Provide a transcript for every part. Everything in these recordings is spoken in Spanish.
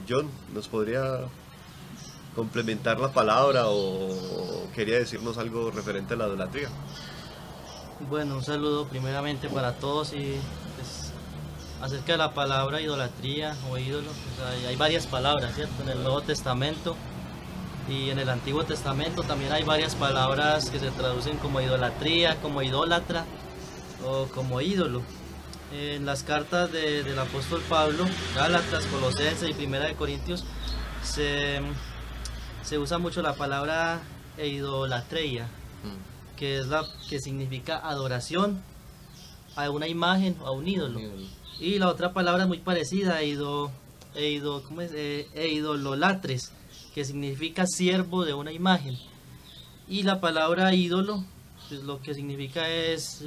John, ¿nos podría complementar la palabra o quería decirnos algo referente a la idolatría? Bueno, un saludo primeramente para todos y pues, acerca de la palabra idolatría o ídolo, pues, hay varias palabras, ¿cierto? En el Nuevo Testamento y en el Antiguo Testamento también hay varias palabras que se traducen como idolatría, como idólatra o como ídolo. En las cartas del apóstol Pablo, Gálatas, Colosenses y Primera de Corintios, se, se usa mucho la palabra idolatría, que es la que significa adoración a una imagen o a un ídolo. Y la otra palabra muy parecida, ¿cómo es? Eidololatres, que significa siervo de una imagen. Y la palabra ídolo, pues lo que significa es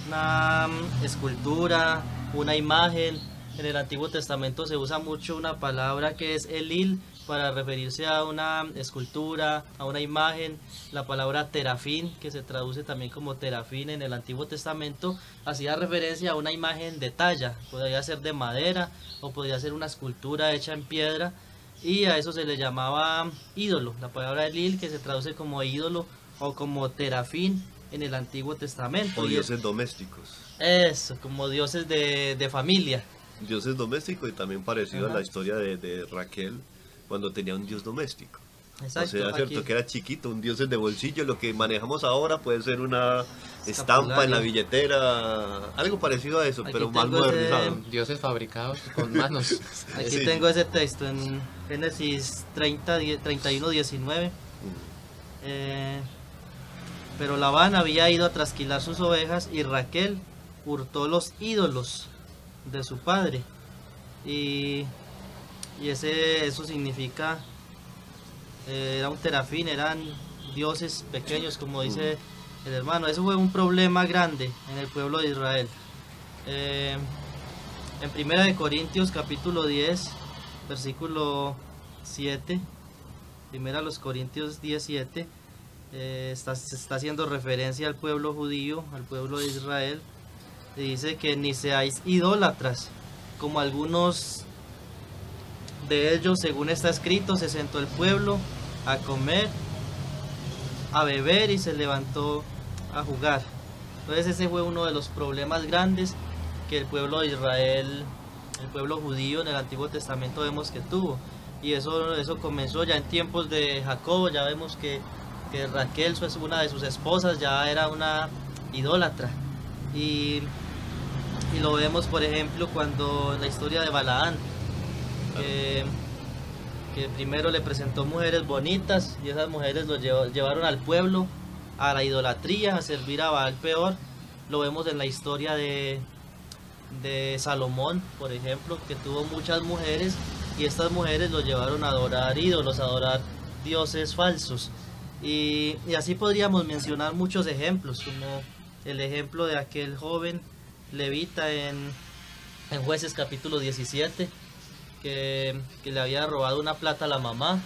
una escultura, una imagen. En el Antiguo Testamento se usa mucho una palabra que es elil para referirse a una escultura, a una imagen. La palabra terafín, que se traduce también como terafín en el Antiguo Testamento, hacía referencia a una imagen de talla. Podría ser de madera o podría ser una escultura hecha en piedra. Y a eso se le llamaba ídolo. La palabra elil, que se traduce como ídolo o como terafín en el Antiguo O Testamento. dioses domésticos. Eso, como dioses de familia. Dioses domésticos y también parecido a Ajá. la historia de Raquel cuando tenía un dios doméstico. O Exacto, sea, cierto, aquí que era chiquito, un dios de bolsillo, lo que manejamos ahora puede ser una estampa en la escapulario. billetera, algo parecido a eso, Aquí pero más tengo ese, modernizado. Dioses fabricados con manos. aquí Sí. tengo ese texto en Génesis 30, 31, 19. Eh, pero Labán había ido a trasquilar sus ovejas y Raquel hurtó los ídolos de su padre. Y, y eso significa, era un terafín, eran dioses pequeños, como dice el hermano. Eso fue un problema grande en el pueblo de Israel. Eh, en Primera de Corintios capítulo 10, versículo 7, Primera a los Corintios 17, se está haciendo referencia al pueblo judío, al pueblo de Israel. Y dice que ni seáis idólatras, como algunos de ellos, según está escrito, se sentó el pueblo a comer, a beber y se levantó a jugar. Entonces ese fue uno de los problemas grandes que el pueblo de Israel, el pueblo judío en el Antiguo Testamento vemos que tuvo. Y eso comenzó ya en tiempos de Jacob. Ya vemos que Raquel, una de sus esposas, ya era una idólatra. Y, y lo vemos, por ejemplo, cuando en la historia de Balaán, que, que primero le presentó mujeres bonitas y esas mujeres lo llevaron al pueblo a la idolatría, a servir a Baal peor. Lo vemos en la historia de Salomón, por ejemplo, que tuvo muchas mujeres y estas mujeres lo llevaron a adorar ídolos, a adorar dioses falsos. Y así podríamos mencionar muchos ejemplos, como el ejemplo de aquel joven levita en Jueces capítulo 17, que le había robado una plata a la mamá.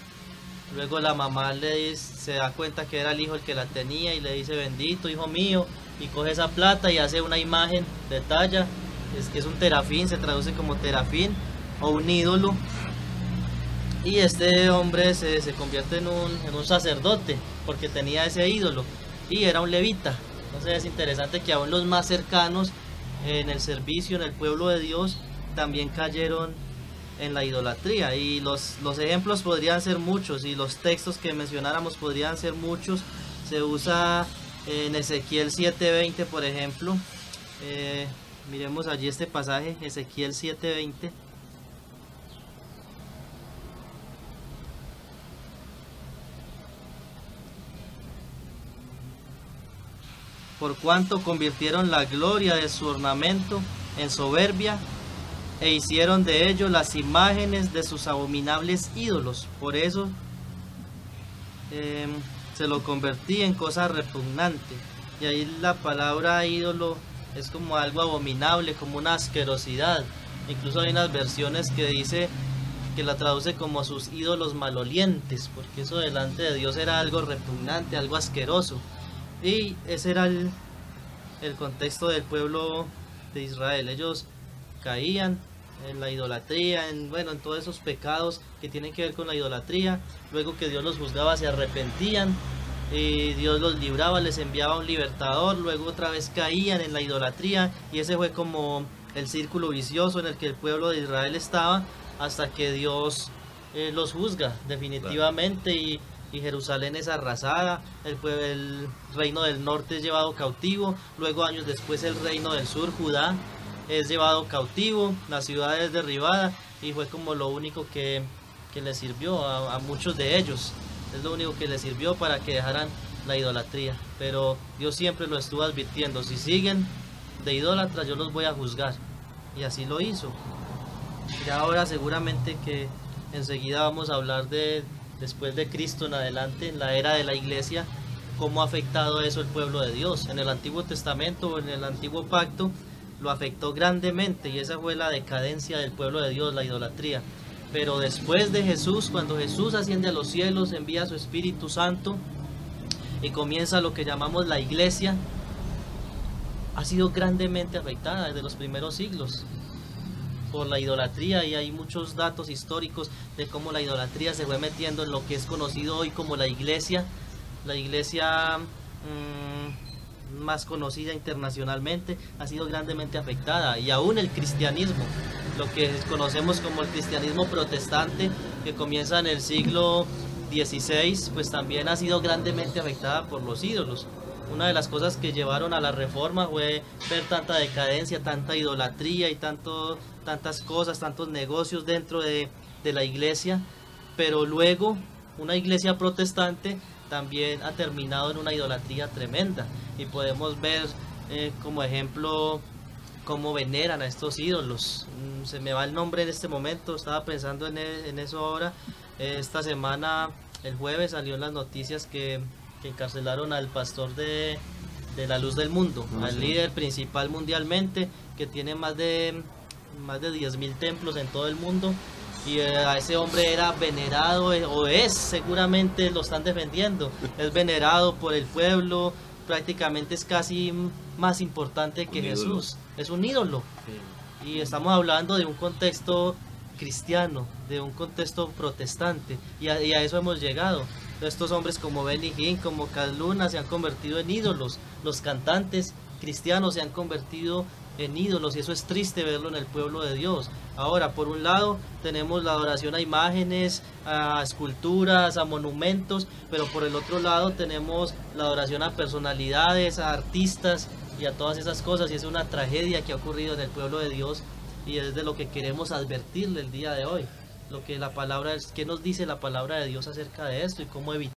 Luego la mamá se da cuenta que era el hijo el que la tenía y le dice: bendito hijo mío, y coge esa plata y hace una imagen de talla. Es un terafín, se traduce como terafín o un ídolo. Y este hombre se convierte en un sacerdote porque tenía ese ídolo y era un levita. Entonces es interesante que aún los más cercanos en el servicio, en el pueblo de Dios, también cayeron en la idolatría. Y los ejemplos podrían ser muchos y los textos que mencionáramos podrían ser muchos. Se usa en Ezequiel 7:20, por ejemplo. Miremos allí este pasaje, Ezequiel 7:20. Por cuanto convirtieron la gloria de su ornamento en soberbia, e hicieron de ellos las imágenes de sus abominables ídolos. Por eso se lo convertí en cosa repugnante. Y ahí la palabra ídolo es como algo abominable, como una asquerosidad. Incluso hay unas versiones que dice que la traduce como sus ídolos malolientes, porque eso delante de Dios era algo repugnante, algo asqueroso. Y ese era el contexto del pueblo de Israel. Ellos caían en la idolatría, bueno, en todos esos pecados que tienen que ver con la idolatría. Luego que Dios los juzgaba, se arrepentían y Dios los libraba, les enviaba un libertador, luego otra vez caían en la idolatría, y ese fue como el círculo vicioso en el que el pueblo de Israel estaba, hasta que Dios los juzga definitivamente. Y Jerusalén es arrasada, el reino del norte es llevado cautivo, luego años después el reino del sur, Judá, es llevado cautivo, la ciudad es derribada, y fue como lo único que les sirvió a muchos de ellos, es lo único que les sirvió para que dejaran la idolatría. Pero Dios siempre lo estuvo advirtiendo: si siguen de idólatras, yo los voy a juzgar, y así lo hizo. Y ahora seguramente que enseguida vamos a hablar de después de Cristo en adelante, en la era de la iglesia, cómo ha afectado eso el pueblo de Dios. En el Antiguo Testamento o en el Antiguo Pacto lo afectó grandemente, y esa fue la decadencia del pueblo de Dios, la idolatría. Pero después de Jesús, cuando Jesús asciende a los cielos, envía a su Espíritu Santo y comienza lo que llamamos la iglesia, ha sido grandemente afectada desde los primeros siglos por la idolatría, y hay muchos datos históricos de cómo la idolatría se fue metiendo en lo que es conocido hoy como la iglesia más conocida internacionalmente. Ha sido grandemente afectada, y aún el cristianismo, lo que conocemos como el cristianismo protestante, que comienza en el siglo XVI, pues también ha sido grandemente afectada por los ídolos. Una de las cosas que llevaron a la reforma fue ver tanta decadencia, tanta idolatría y tantas cosas, tantos negocios dentro de la iglesia. Pero luego una iglesia protestante también ha terminado en una idolatría tremenda, y podemos ver como ejemplo cómo veneran a estos ídolos. Se me va el nombre en este momento, estaba pensando en eso ahora. Esta semana, el jueves, salió en las noticias que encarcelaron al pastor de la Luz del Mundo, al líder principal mundialmente, que tiene más de 10.000 templos en todo el mundo, y a ese hombre era venerado, o es, seguramente lo están defendiendo, es venerado por el pueblo, prácticamente es casi más importante que Jesús, es un ídolo. Y estamos hablando de un contexto cristiano, de un contexto protestante, y a eso hemos llegado. Estos hombres como Benny Hinn, como Cal Luna, se han convertido en ídolos. Los cantantes cristianos se han convertido en ídolos, y eso es triste verlo en el pueblo de Dios. Ahora, por un lado tenemos la adoración a imágenes, a esculturas, a monumentos, pero por el otro lado tenemos la adoración a personalidades, a artistas y a todas esas cosas, y es una tragedia que ha ocurrido en el pueblo de Dios, y es de lo que queremos advertirle el día de hoy. Lo que la palabra, ¿qué nos dice la palabra de Dios acerca de esto y cómo evitar?